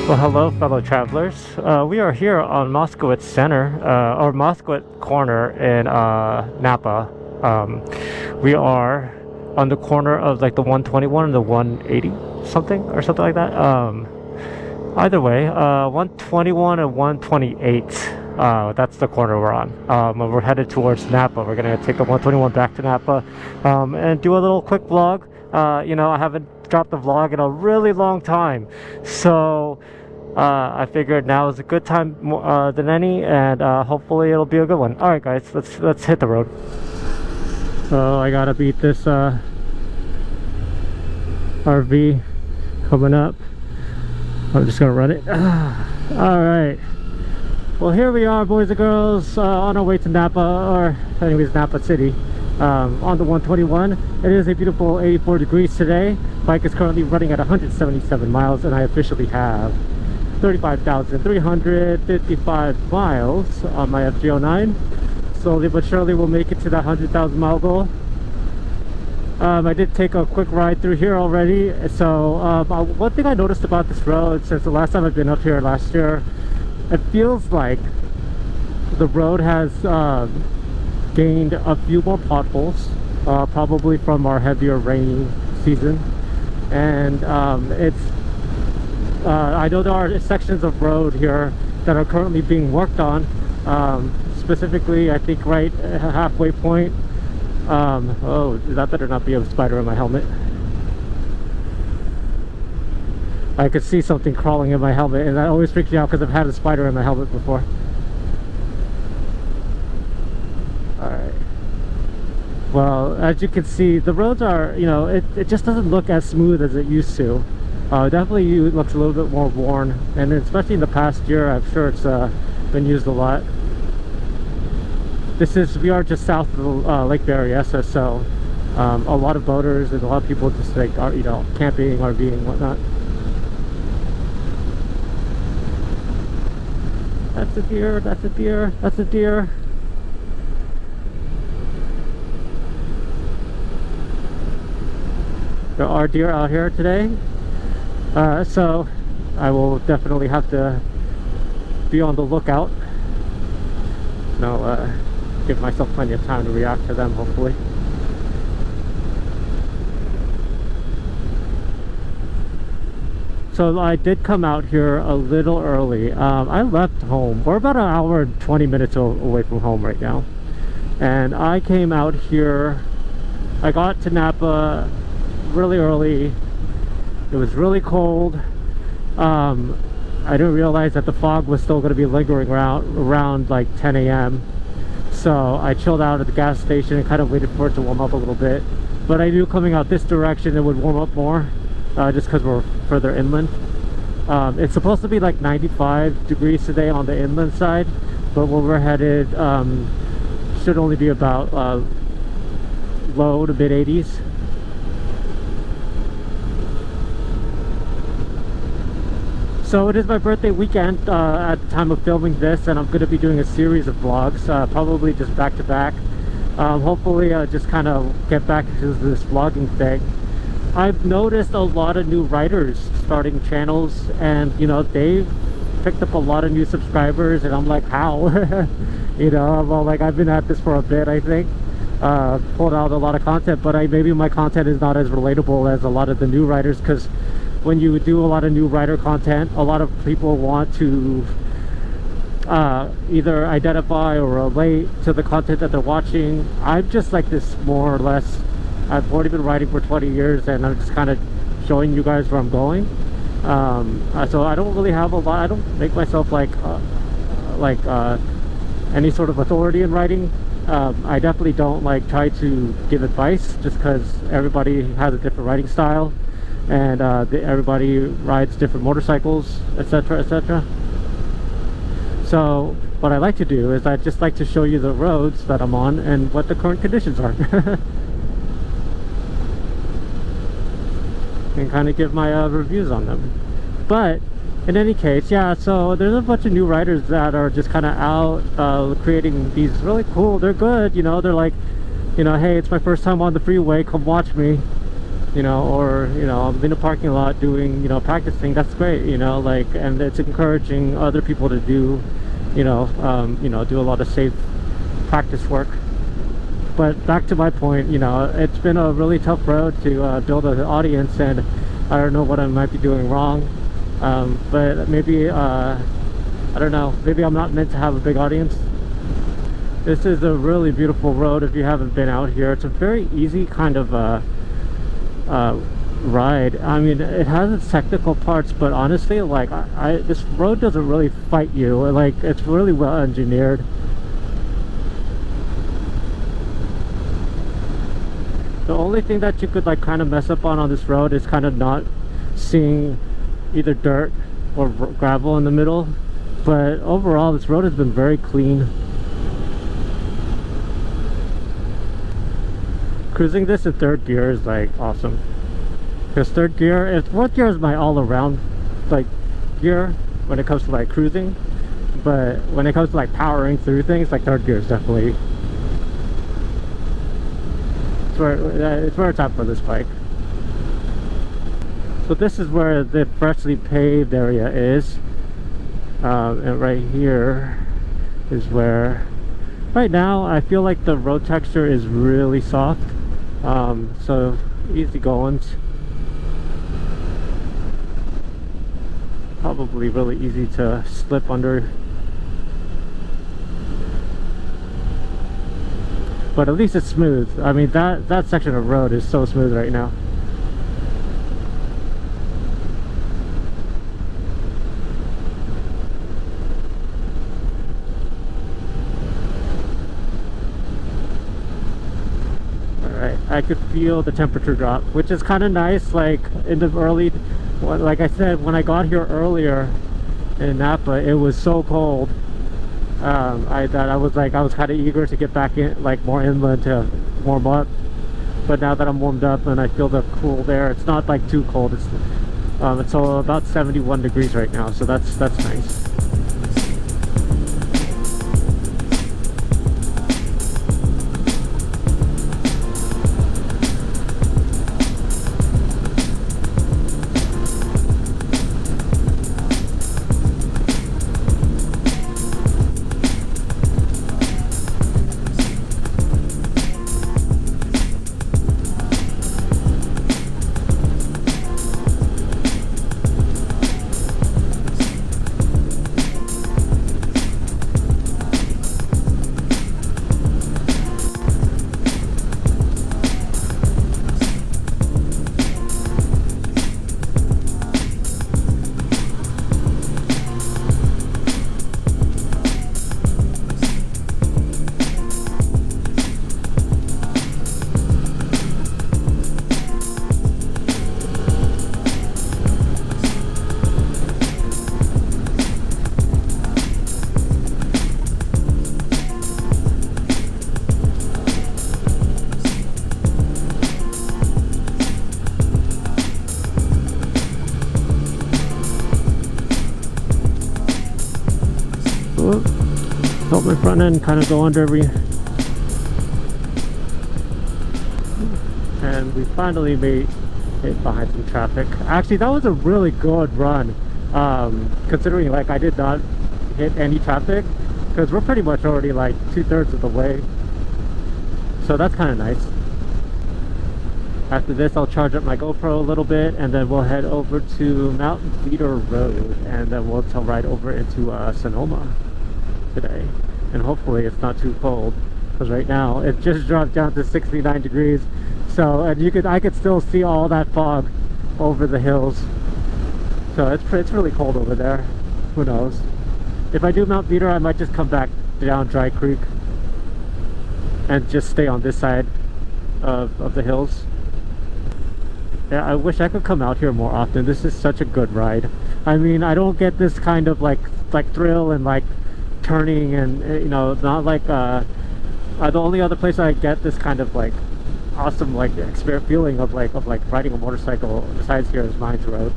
Well, hello, fellow travelers. We are here on Moskowitz Center, or Moskowitz Corner in Napa. We are on the corner of like the 121 and the 180 something or something like that. Either way, 121 and 128. That's the corner we're on. And we're headed towards Napa. We're gonna take the 121 back to Napa, and do a little quick vlog. I haven't dropped the vlog in a really long time, so I figured now is a good time than any, and hopefully it'll be a good one. All right, guys, let's hit the road. So I gotta beat this RV coming up. I'm just gonna run it. All right. Well, here we are, boys and girls, on our way to Napa, or anyways, Napa City, on the 121. It is a beautiful 84 degrees today. Bike is currently running at 177 miles, and I officially have 35,355 miles on my F309. Slowly but surely we'll make it to that 100,000 mile goal. I did take a quick ride through here already. So one thing I noticed about this road since the last time I've been up here last year, it feels like the road has gained a few more potholes, probably from our heavier rainy season. And I know there are sections of road here that are currently being worked on, specifically I think right halfway point. Oh, that better not be a spider in my helmet. I could see something crawling in my helmet, and that always freaks me out because I've had a spider in my helmet before. Alright. Well, as you can see, the roads are, it just doesn't look as smooth as it used to. Definitely looks a little bit more worn, and especially in the past year, I'm sure it's been used a lot. We are just south of Lake Berryessa, so a lot of boaters and a lot of people just like are, camping, RVing, and whatnot. That's a deer, that's a deer, that's a deer. There are deer out here today, so I will definitely have to be on the lookout. Give myself plenty of time to react to them, hopefully. So I did come out here a little early. I left home. We're about an hour and 20 minutes away from home right now, and I came out here. I got to Napa really early. It was really cold. I didn't realize that the fog was still going to be lingering around like 10 a.m. So I chilled out at the gas station and kind of waited for it to warm up a little bit. But I knew coming out this direction it would warm up more, just because we're further inland. It's supposed to be like 95 degrees today on the inland side, but where we're headed should only be about low to mid 80s. So it is my birthday weekend at the time of filming this, and I'm going to be doing a series of vlogs, probably just back to back. Hopefully just kind of get back into this vlogging thing. I've noticed a lot of new writers starting channels, and they've picked up a lot of new subscribers, and I'm like, how? I'm all like, I've been at this for a bit, I think. Pulled out a lot of content, but maybe my content is not as relatable as a lot of the new writers, because when you do a lot of new writer content, a lot of people want to either identify or relate to the content that they're watching. I'm just like this, more or less. I've already been writing for 20 years, and I'm just kind of showing you guys where I'm going. So I don't really have a lot. I don't make myself like any sort of authority in writing. I definitely don't like try to give advice, just because everybody has a different writing style, and everybody rides different motorcycles, etc., etc. So what I like to do is I just like to show you the roads that I'm on and what the current conditions are. And kind of give my reviews on them. But in any case, yeah, so there's a bunch of new writers that are just kind of out creating these really cool, they're good, they're like, hey, it's my first time on the freeway, come watch me. you know, or you know, I'm in a parking lot doing, you know, practicing, that's great, you know, like, and it's encouraging other people to do, you know, do a lot of safe practice work. But back to my point, you know, it's been a really tough road to build an audience, and I don't know what I might be doing wrong. But maybe I don't know, maybe I'm not meant to have a big audience. This is a really beautiful road if you haven't been out here. It's a very easy kind of ride. I mean, it has its technical parts, but honestly, like, this road doesn't really fight you. Like, it's really well engineered. The only thing that you could like kind of mess up on this road is kind of not seeing either dirt or gravel in the middle. But overall, this road has been very clean. Cruising this in third gear is like awesome, because third gear, fourth gear is my all-around like gear when it comes to like cruising, but when it comes to like powering through things, like third gear is definitely it's where it's at for this bike. So this is where the freshly paved area is, and right here is where, right now I feel like the road texture is really soft, so easy goings, probably really easy to slip under, but at least it's smooth. I mean, that section of road is so smooth right now. Alright, I could feel the temperature drop, which is kind of nice. Like in the early, like I said, when I got here earlier in Napa, it was so cold. I was kind of eager to get back in, like more inland to warm up. But now that I'm warmed up and I feel the cool there, it's not like too cold. It's all about 71 degrees right now, so that's nice. Felt my front end kind of go under and we finally made it behind some traffic. Actually, that was a really good run, considering like I did not hit any traffic, because we're pretty much already like 2/3 of the way, so that's kind of nice. After this, I'll charge up my GoPro a little bit, and then we'll head over to Mount Veeder Road, and then we'll ride over into Sonoma today. And hopefully it's not too cold, because right now it just dropped down to 69 degrees. So, and I could still see all that fog over the hills. So it's really cold over there. Who knows? If I do Mount Veeder, I might just come back down Dry Creek and just stay on this side of the hills. Yeah, I wish I could come out here more often. This is such a good ride. I mean, I don't get this kind of like thrill and like turning, and you know, not like the only other place I get this kind of like awesome like experience feeling of like riding a motorcycle besides here is Mines Road.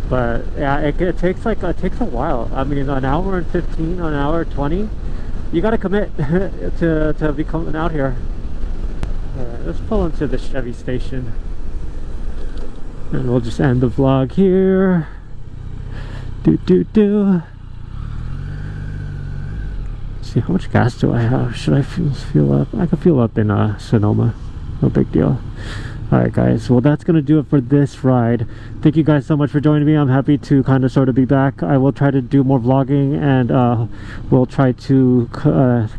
But yeah, it takes a while. I mean, an hour and 15, an hour 20, you got to commit to be coming out here. let's pull into the Chevy station. And we'll just end the vlog here. See, how much gas do I have? Should I fuel up? I can fuel up in Sonoma. No big deal. Alright guys, well that's gonna do it for this ride. Thank you guys so much for joining me. I'm happy to kind of sort of be back. I will try to do more vlogging, and we'll try to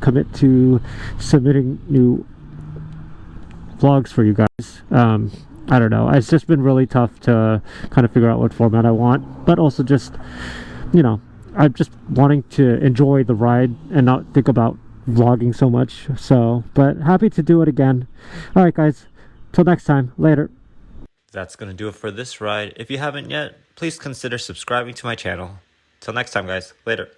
commit to submitting new vlogs for you guys. I don't know, it's just been really tough to kind of figure out what format I want, but also just, you know, I'm just wanting to enjoy the ride and not think about vlogging so much. So, but happy to do it again. Alright guys, till next time, later. That's gonna do it for this ride. If you haven't yet, please consider subscribing to my channel. Till next time guys, later.